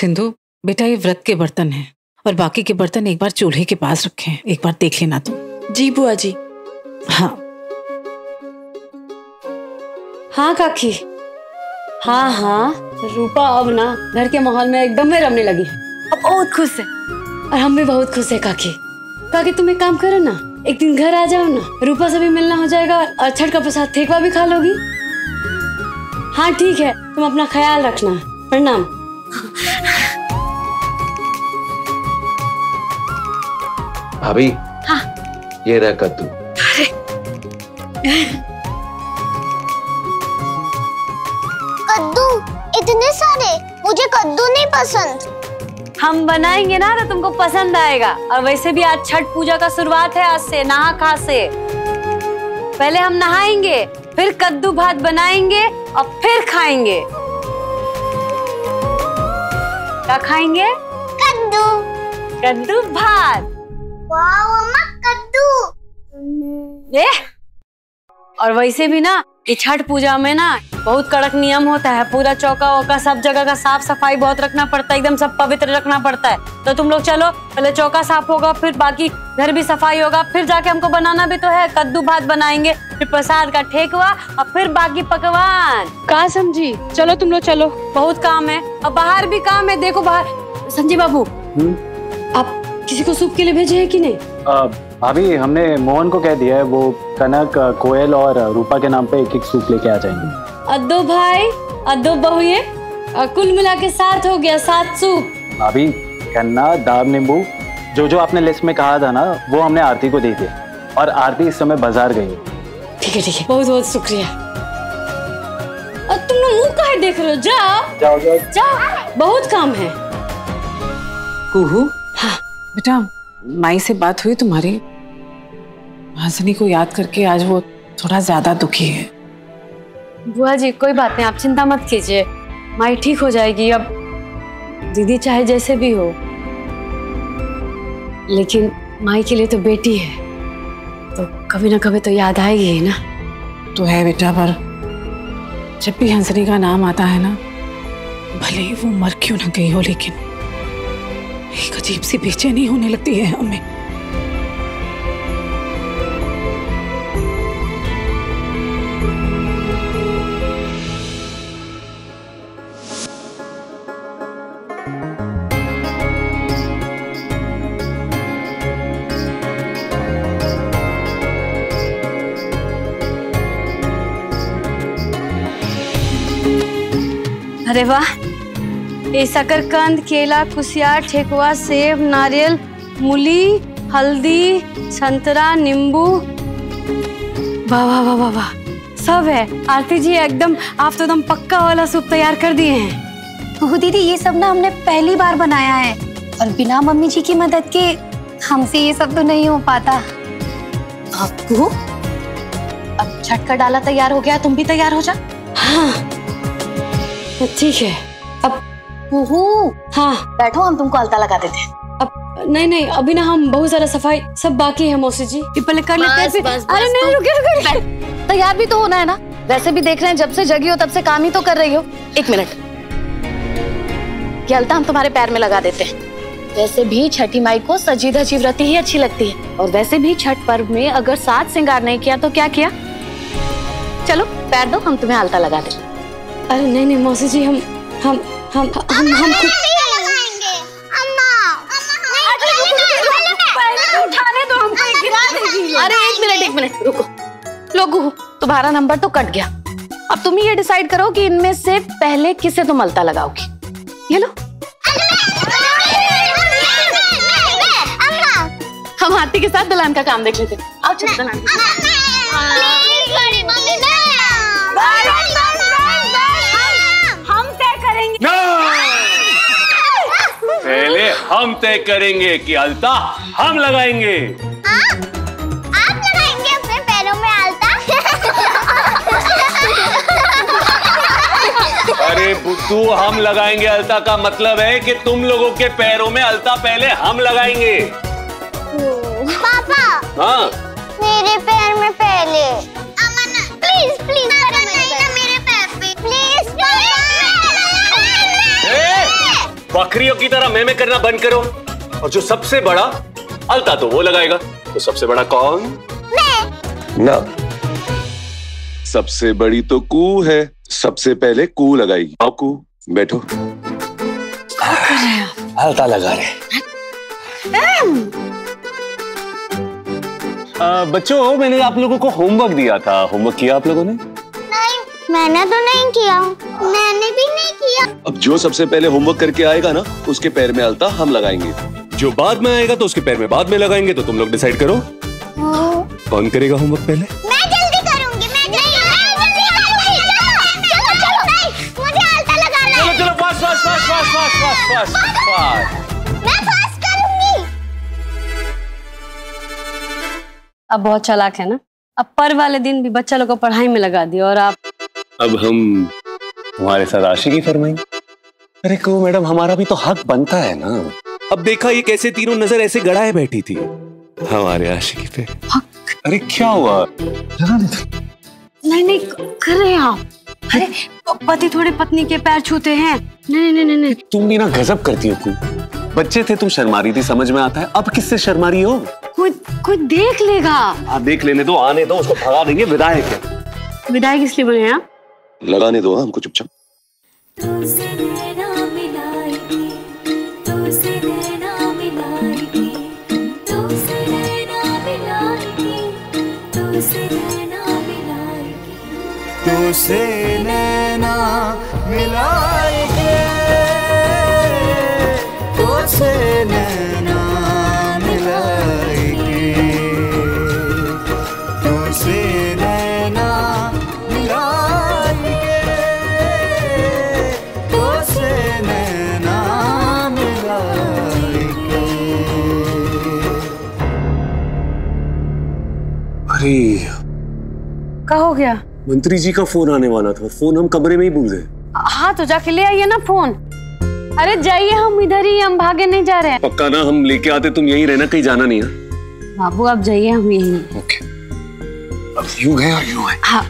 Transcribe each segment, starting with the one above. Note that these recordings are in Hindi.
सिंधु बेटा, ये व्रत के बर्तन हैं और बाकी के बर्तन एक बार चूल्हे के पास रखे हैं, एक बार देख लेना तुम। जी बुआ जी। हाँ हाँ काकी, हाँ हाँ, रूपा अब ना घर के माहौल में एकदम में रमने लगी है, अब बहुत खुश है और हम भी बहुत खुश है। काकी काकी तुम एक काम करो ना, एक दिन घर आ जाओ ना, रूपा से भी मिलना हो जाएगा और छठ का प्रसाद ठेकुआ भी खा लोगी। हाँ ठीक है, तुम अपना ख्याल रखना। प्रणाम। भाभी। हाँ। ये रहा कद्दू। कद्दू इतने सारे? मुझे कद्दू नहीं पसंद। हम बनाएंगे ना तो तुमको पसंद आएगा। और वैसे भी आज छठ पूजा का शुरुआत है, आज से नहा खा से। पहले हम नहाएंगे, फिर कद्दू भात बनाएंगे और फिर खाएंगे। क्या खाएंगे? कद्दू। कद्दू भात। वाह अम्मा, कद्दू। और वैसे भी ना ये छठ पूजा में ना बहुत कड़क नियम होता है, पूरा चौका वौका सब जगह का साफ सफाई बहुत रखना पड़ता है, एकदम सब पवित्र रखना पड़ता है। तो तुम लोग चलो, पहले चौका साफ होगा, फिर बाकी घर भी सफाई होगा, फिर जाके हमको बनाना भी तो है, कद्दू भात बनाएंगे, फिर प्रसाद का ठेकुआ और फिर बाकी पकवान। कहाँ समझी, चलो तुम लोग चलो, बहुत काम है और बाहर भी काम है। देखो बाहर संजय बाबू, आप किसी को सूप के लिए भेजे हैं कि नहीं? भाभी हमने मोहन को कह दिया है, वो कनक, कोयल और रूपा के नाम पे एक एक सूप लेके आ जाएंगे। अद्दो भाई, अद्दो बहुए, कुल मिला के 7 हो गया, 7 सूप। भाभी गन्ना, दाब, नींबू, जो आपने लिस्ट में कहा था ना, वो हमने आरती को दे दिया और आरती इस समय बाजार गई है। ठीक है, बहुत बहुत शुक्रिया। और तुम लोग मुंह काहे देख रहे हो? जाओ, बहुत काम है। कुहू, हाँ बेटा, माई से बात हुई तुम्हारी? हंसनी को याद करके आज वो थोड़ा ज्यादा दुखी है। बुआ जी कोई बात नहीं, आप चिंता मत कीजिए, माई ठीक हो जाएगी। अब दीदी चाहे जैसे भी हो, लेकिन माई के लिए तो बेटी है, तो कभी ना कभी तो याद आएगी ही ना। तो है बेटा, पर जब भी हंसनी का नाम आता है ना, भले ही वो मर क्यों ना गई हो, लेकिन एक अजीब सी बेचैनी होने लगती है हमें। अरे वाह, ये शकरकंद, केला, कुसियार, ठेकुआ, सेब, नारियल, मूली, हल्दी, संतरा, नींबू, वाह वाह वाह वाह, सब है। आरती जी एकदम, आप तो एकदम पक्का वाला सूप तैयार कर दिए हैं। ओह दीदी, ये सब ना हमने पहली बार बनाया है और बिना मम्मी जी की मदद के हमसे ये सब तो नहीं हो पाता। आपको अब छठ का डाला तैयार हो गया, तुम भी तैयार हो जा। हाँ ठीक है। अब हाँ बैठो, हम तुमको अलता लगा देते हैं। अब नहीं, अभी ना हम बहुत सारा सफाई सब बाकी है मौसी जी, ये पहले कर लेते हैं। अरे नहीं, रुके, तैयार भी तो होना है ना। वैसे भी देख रहे हैं जब से जगी हो तब से काम ही तो कर रही हो। 1 मिनट, ये अलता हम तुम्हारे पैर में लगा देते हैं। वैसे भी छठी माई को सजी धजी व्रती ही अच्छी लगती है, और वैसे भी छठ पर्व में अगर साज श्रृंगार नहीं किया तो क्या किया। चलो पैर दो, हम तुम्हें अलता लगा देते। अरे नहीं मौसी जी, हम लगाएंगे। अम्मा, उठाने दो, हमको गिरा देगी। अरे 1 मिनट रुको। लोगो, तुम्हारा नंबर तो कट गया। अब तुम ही ये डिसाइड करो कि इनमें से पहले किसे तुम अलता लगाओगी। ये लो, हम आरती के साथ दलान का काम देख लेते। आओ चलो दलान। हम तय करेंगे। पहले हम तय करेंगे कि अलता हम लगाएंगे। आप लगाएंगे अपने पैरों में अलता? अरे बुद्धू, हम लगाएंगे अलता का मतलब है कि तुम लोगों के पैरों में अलता पहले हम लगाएंगे। पापा, हाँ मेरे पैर में पहले। अमन प्लीज मेरे पैर पे प्लीज। बकरियों की तरह मैं करना बंद करो। और जो सबसे बड़ा अलता तो वो लगाएगा। तो सबसे बड़ा कौन? मैं। ना, सबसे बड़ी तो कू है, सबसे पहले कू लगाएगी। आओ कू, बैठो। अलता लगा रहे। बच्चों, मैंने आप लोगों को होमवर्क दिया था। होमवर्क किया आप लोगों ने? नहीं, मैंने तो नहीं किया। मैंने भी नहीं किया। अब जो सबसे पहले होमवर्क करके आएगा ना, उसके पैर में अलता हम लगाएंगे। जो बाद में आएगा तो उसके पैर में बाद में लगाएंगे। तो तुम लोग डिसाइड करो कौन करेगा होमवर्क पहले। मैं जल्दी करूंगी। मैं जल्दी करूंगी। चलो, मुझे अलता लगाना है। चलो fast fast fast fast fast fast fast. मैं फास्ट करूंगी। अब बहुत चालाक है ना। अब पर्व वाले दिन भी बच्चा लोग को पढ़ाई में लगा दिया और आप। अब हम हमारे साथ आशिकी फरमाएंगे। अरे को मैडम, हमारा भी तो हक बनता है ना। अब देखा ये कैसे तीनों नजर ऐसे गड़ाए बैठी थी हमारे आशिकी पे। अरे क्या हुआ? नहीं कर रहे हैं आप। अरे पति थोड़े पत्नी के पैर छूते हैं। नहीं। तुम भी ना गजब करती हो। बच्चे थे, तुम शर्मा रही थी, समझ में आता है। अब किससे शर्मा रही हो? कोई देख लेगा। आप देख लेने दो, आने दो, उसको भगा देंगे। विदाई क्या? विदाई किस लिए बने आप? लगाने दो हमको चुपचाप। तुझसे नैना मिलाएंगे, तुझसे नैना मिलाएंगे, तुझसे नैना मिलाएंगे, तुझसे नैना मिलाएंगे। अरे क्या हो गया? मंत्री जी का फोन आने वाला था। फोन हम कमरे में ही भूल गए। हाँ तो जाके ले आइए ना फोन। अरे जाइए, हम इधर ही, हम भागे नहीं जा रहे हैं। पक्का ना? हम लेके आते, तुम यहीं रहना, कहीं जाना नहीं है। बाबू आप जाइए, हम यहीं। ओके। अब यूं है और यूं है। हाँ।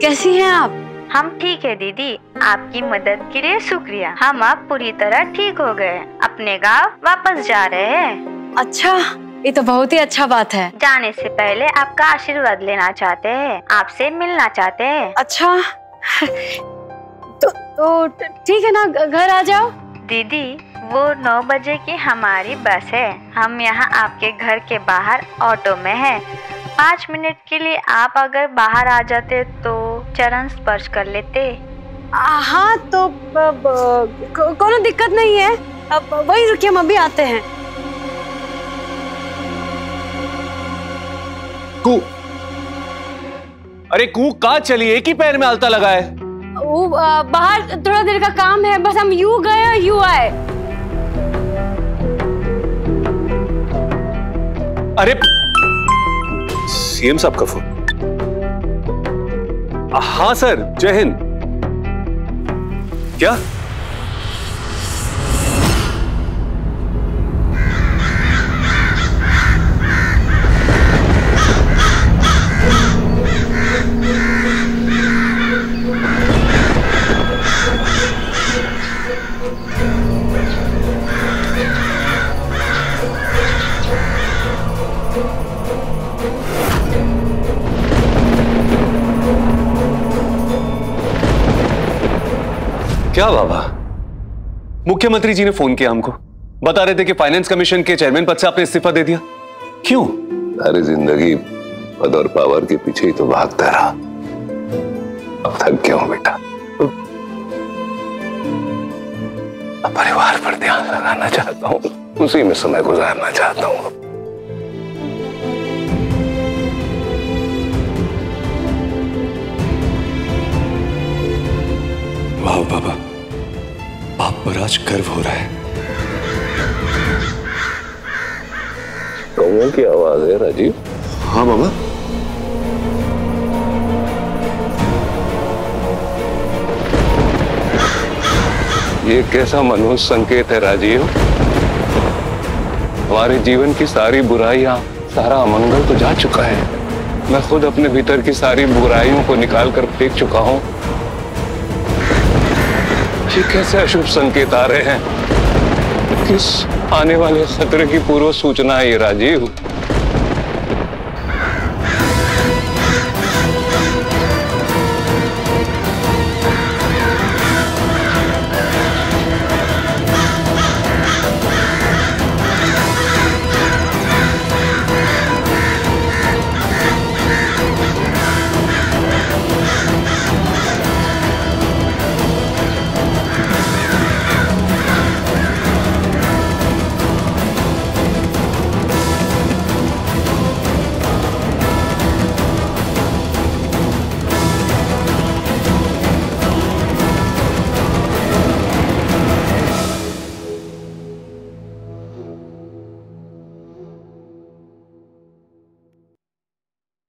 कैसी हैं आप? हम ठीक है दीदी, आपकी मदद के लिए शुक्रिया। हम अब पूरी तरह ठीक हो गए, अपने गांव वापस जा रहे हैं। अच्छा, ये तो बहुत ही अच्छा बात है। जाने से पहले आपका आशीर्वाद लेना चाहते हैं, आपसे मिलना चाहते हैं। अच्छा तो ठीक है ना, घर आ जाओ। दीदी, वो 9 बजे की हमारी बस है। हम यहाँ आपके घर के बाहर ऑटो में हैं। 5 मिनट के लिए आप अगर बाहर आ जाते तो चरण स्पर्श कर लेते। हाँ तो कोनो दिक्कत नहीं है। अब वही रुकिए, हम अभी आते हैं। कू, अरे कू कहाँ चली? एक ही पैर में अलता लगा है। वो बाहर थोड़ा देर का काम है, बस हम यूं गए और यूं आए। अरे सीएम साहब का फोन। हाँ सर, जय हिंद। क्या? क्या बाबा? मुख्यमंत्री जी ने फोन किया हमको, बता रहे थे कि फाइनेंस कमीशन के चेयरमैन पद से आपने इस्तीफा दे दिया। क्यों? सारी जिंदगी पद और पावर के पीछे ही तो भागता रहा। अब थक गया हूं बेटा। अब परिवार पर ध्यान लगाना चाहता हूँ, उसी में समय गुजारना चाहता हूँ। वाह बाबा, बाप पर आज गर्व हो रहा है। कौओं की आवाज है राजीव? हाँ बाबा। ये कैसा मनोज संकेत है राजीव? हमारे जीवन की सारी बुराइयां सारा अमंगल तो जा चुका है। मैं खुद अपने भीतर की सारी बुराइयों को निकाल कर फेंक चुका हूं। ये कैसे अशुभ संकेत आ रहे हैं? किस आने वाले खतरे की पूर्व सूचना है ये राजीव?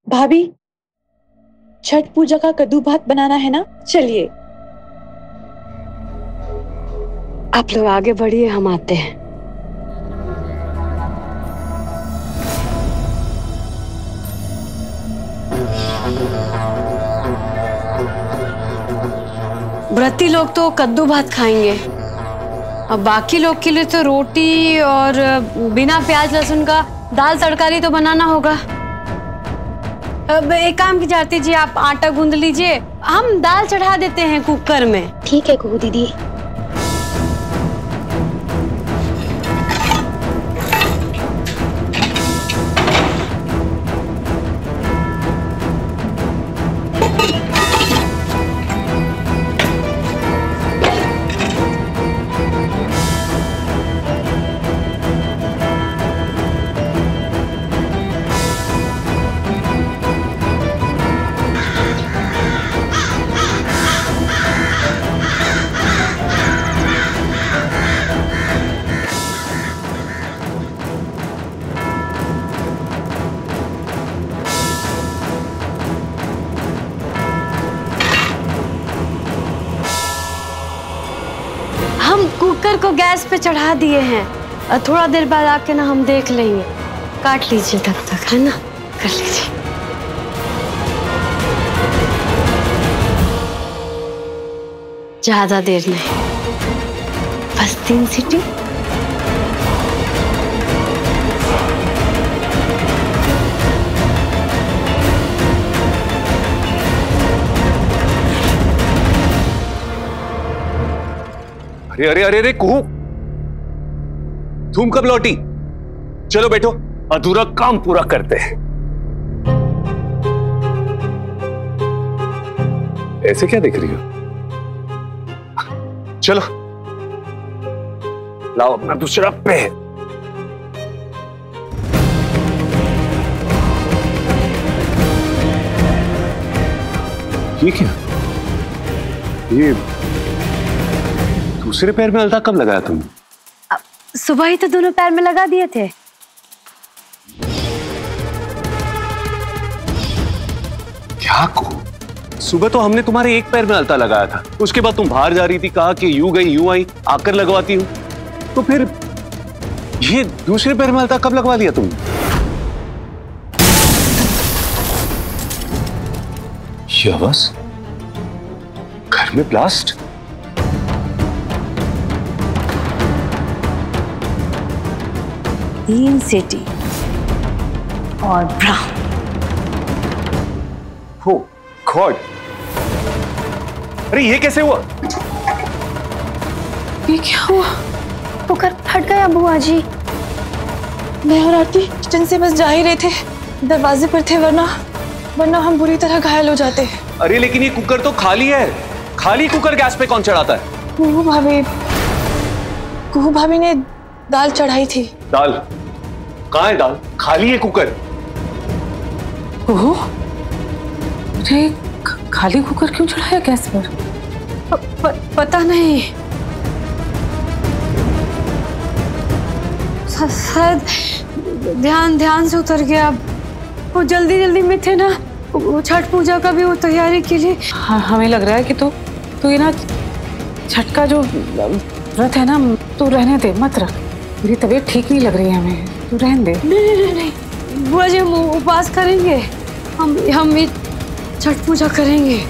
भाभी, छठ पूजा का कद्दू भात बनाना है ना? चलिए। आप लोग आगे बढ़िए, हम आते हैं। व्रती लोग तो कद्दू भात खाएंगे, अब बाकी लोग के लिए तो रोटी और बिना प्याज लहसुन का दाल तड़कारी तो बनाना होगा। अब एक काम की जाती जी, आप आटा गूंद लीजिए, हम दाल चढ़ा देते हैं कुकर में। ठीक है कुहू दीदी। कुकर को गैस पे चढ़ा दिए हैं, और थोड़ा देर बाद आके ना हम देख लेंगे। काट लीजिए तब तक, है ना? कर लीजिए। ज्यादा देर नहीं, बस 3 सीटी। अरे अरे अरे अरे कुहू, तुम कब लौटी? चलो बैठो, अधूरा काम पूरा करते हैं। ऐसे क्या देख रही हो? चलो लाओ अपना दूसरा पैर। ये क्या? ये दूसरे पैर में अलता कब लगाया तुमने? सुबह ही तो दोनों पैर में लगा दिए थे। क्या को? सुबह तो हमने तुम्हारे एक पैर में अलता लगाया था, उसके बाद तुम बाहर जा रही थी, कहा कि यूं गई यूं आई, आकर लगवाती हूं। तो फिर ये दूसरे पैर में अलता कब लगवा लिया तुमने? ये बस घर में ब्लास्ट? तीन सीटी और ब्राउन। हो गॉड, अरे ये कैसे हुआ? ये क्या हुआ? कुकर फट गया बुआ जी। मैं और आरती किचन से बस जा ही रहे थे, दरवाजे पर थे, वरना हम बुरी तरह घायल हो जाते। अरे लेकिन ये कुकर तो खाली है, खाली कुकर गैस पे कौन चढ़ाता है? कुहू भाभी ने दाल चढ़ाई थी। दाल? कहाँ है दाल? खाली है कुकर। ओहो, अरे खाली कुकर क्यों चढ़ाया गैस पर? पता नहीं, शायद ध्यान से उतर गया। वो जल्दी में थे ना, वो छठ पूजा का भी वो तैयारी के लिए। हाँ, हमें लग रहा है कि तो ये ना छठ का जो व्रत है ना, तू रहने दे, मत रख। मेरी तबीयत ठीक नहीं लग रही है हमें, तू रहने दे। नहीं, बुआ जी हम उपवास करेंगे, हम ये छठ पूजा करेंगे।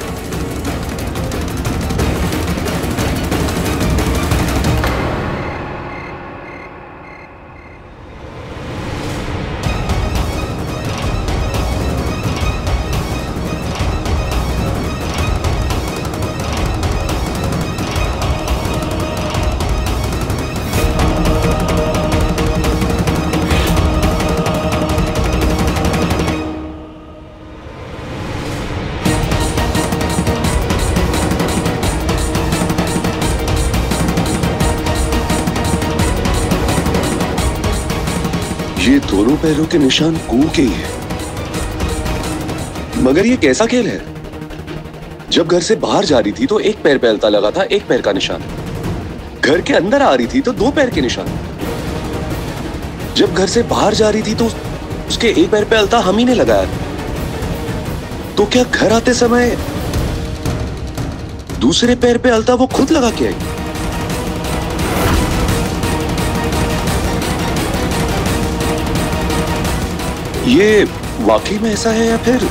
ये दोनों पैरों के निशान कुओं के ही है। मगर ये कैसा खेल है? जब घर से बाहर जा रही थी तो एक पैर पे अलता लगा था, एक पैर का निशान। घर के अंदर आ रही थी तो दो पैर के निशान। जब घर से बाहर जा रही थी तो उसके एक पैर पे अलता हम ही ने लगाया। तो क्या घर आते समय दूसरे पैर पे अलता वो खुद लगा के आई? ये वाकई में ऐसा है या फिर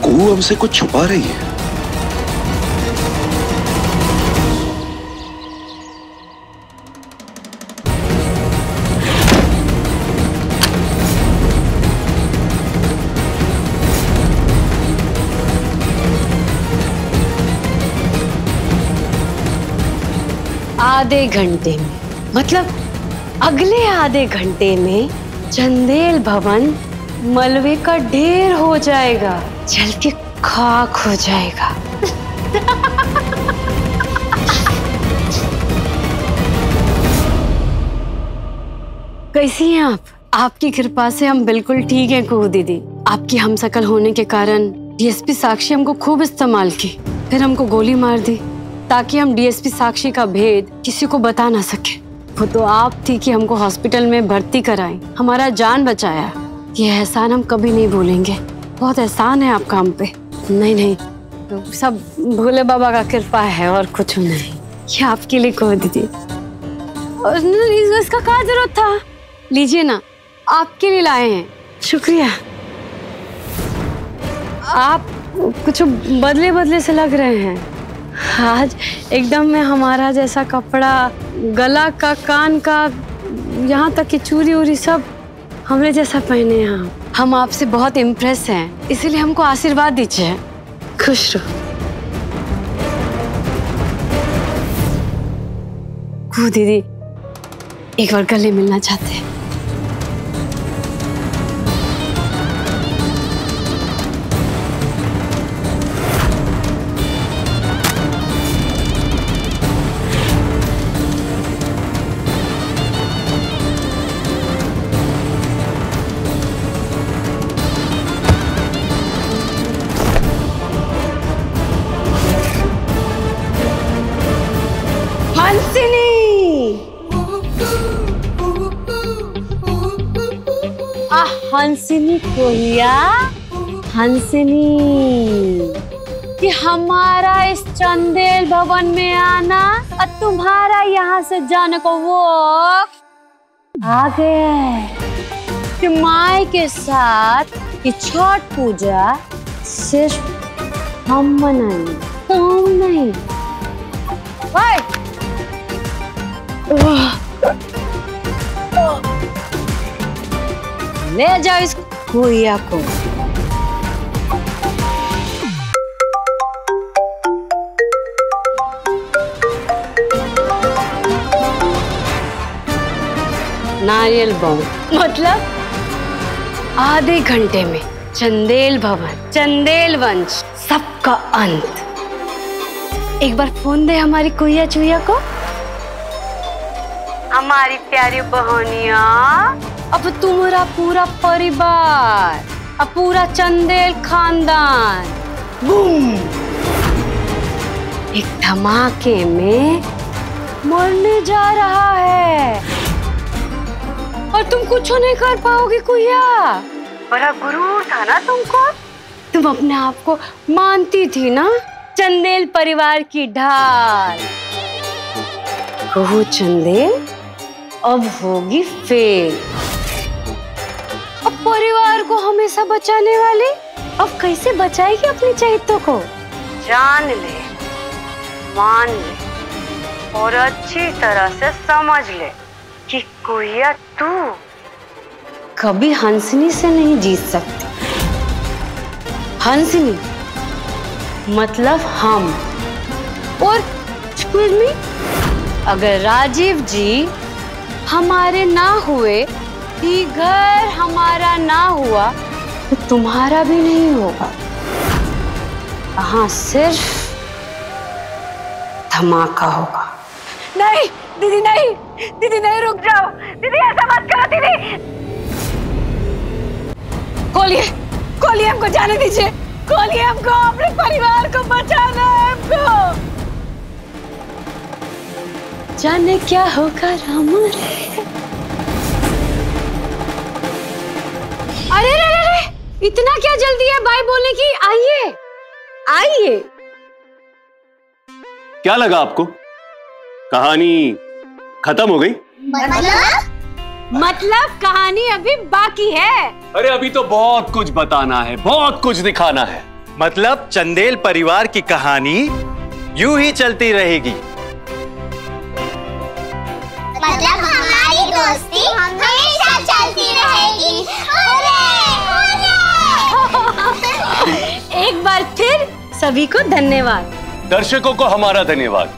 कुओं हमसे कुछ छुपा रही है? आधे घंटे में, मतलब अगले आधे घंटे में चंदेल भवन मलबे का ढेर हो जाएगा, जल के खाक हो जाएगा। कैसी हैं आप? आपकी कृपा से हम बिल्कुल ठीक हैं कुहू दीदी। आपकी हमशक्ल होने के कारण डीएसपी साक्षी हमको खूब इस्तेमाल की, फिर हमको गोली मार दी ताकि हम डीएसपी साक्षी का भेद किसी को बता ना सके। वो तो आप थी कि हमको हॉस्पिटल में भर्ती कराई, हमारा जान बचाया। ये एहसान हम कभी नहीं भूलेंगे। बहुत एहसान है आपका हम पे। नहीं, तो सब भोले बाबा का कृपा है और कुछ नहीं। ये आपके लिए कह दीदी। और इसका क्या जरूरत था? लीजिए ना, आपके लिए लाए हैं। शुक्रिया। आप कुछ बदले बदले से लग रहे हैं आज। एकदम में हमारा जैसा कपड़ा, गला का, कान का, यहाँ तक कि चूड़ी उरी सब हमने जैसा पहने हैं। हम आपसे बहुत इम्प्रेस हैं, इसीलिए हमको आशीर्वाद दीजिए। खुश रहो। कुहू दीदी एक बार गले मिलना चाहते हैं। हंसिनी कोहिया, हंसिनी, कि हमारा इस चंदेल भवन में आना और तुम्हारा यहाँ से जाने को वो आ गया है कि माई के साथ कि छठ पूजा सिर्फ हम मनाएंगे, तुम नहीं। ले जाओ इस कोहिया को। नारियल बम, मतलब आधे घंटे में चंदेल भवन, चंदेल वंश सबका अंत। एक बार फोन दे हमारी कोहिया चुहिया को। हमारी प्यारी बहनिया, अब तुम्हारा पूरा परिवार, अब पूरा चंदेल खानदान बूम एक धमाके में मरने जा रहा है और तुम कुछ नहीं कर पाओगे कोहिया। बड़ा गुरूर था ना तुमको। तुम अपने आप को मानती थी ना चंदेल परिवार की ढाल। कुहू चंदेल अब होगी फेल। परिवार को हमेशा बचाने वाली अब कैसे बचाएगी अपने चैत्य को? जान ले, मान ले और अच्छी तरह से समझ ले कि गुड़िया तू कभी हंसनी से नहीं जीत सकती। हंसनी मतलब हम। और excuse me, अगर राजीव जी हमारे ना हुए, ये घर हमारा ना हुआ, तो तुम्हारा भी नहीं होगा। हाँ, सिर्फ धमाका होगा। नहीं दीदी, नहीं दीदी, नहीं, रुक जाओ दीदी, ऐसा मत करो दीदी। खोलिए, खोलिए, हमको जाने दीजिए, खोलिए, हमको अपने परिवार को बचाना है हमको। जाने क्या होगा रामा। अरे रे रे रे, इतना क्या जल्दी है बाय बोलने की? आइए आइए। क्या लगा आपको? कहानी खत्म हो गई? मतलब कहानी अभी बाकी है। अरे अभी तो बहुत कुछ बताना है, बहुत कुछ दिखाना है। मतलब चंदेल परिवार की कहानी यूं ही चलती रहेगी। मतलब हमारी दोस्ती हमेशा चलती रहेगी। एक बार फिर सभी को धन्यवाद। दर्शकों को हमारा धन्यवाद।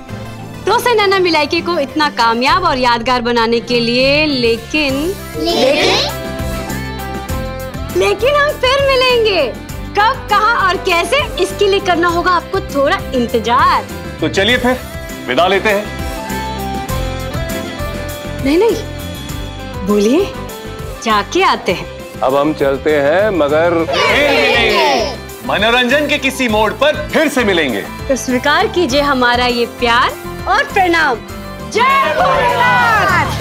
तो से नैना मिलाइके को इतना कामयाब और यादगार बनाने के लिए। लेकिन हम फिर मिलेंगे। कब, कहां और कैसे, इसके लिए करना होगा आपको थोड़ा इंतजार। तो चलिए फिर विदा लेते हैं। नहीं, बोलिए, जाके आते हैं। अब हम चलते हैं, मगर फिर मिलेंगे। मनोरंजन के किसी मोड़ पर फिर से मिलेंगे। तो स्वीकार कीजिए हमारा ये प्यार और प्रणाम। जय भोलेनाथ।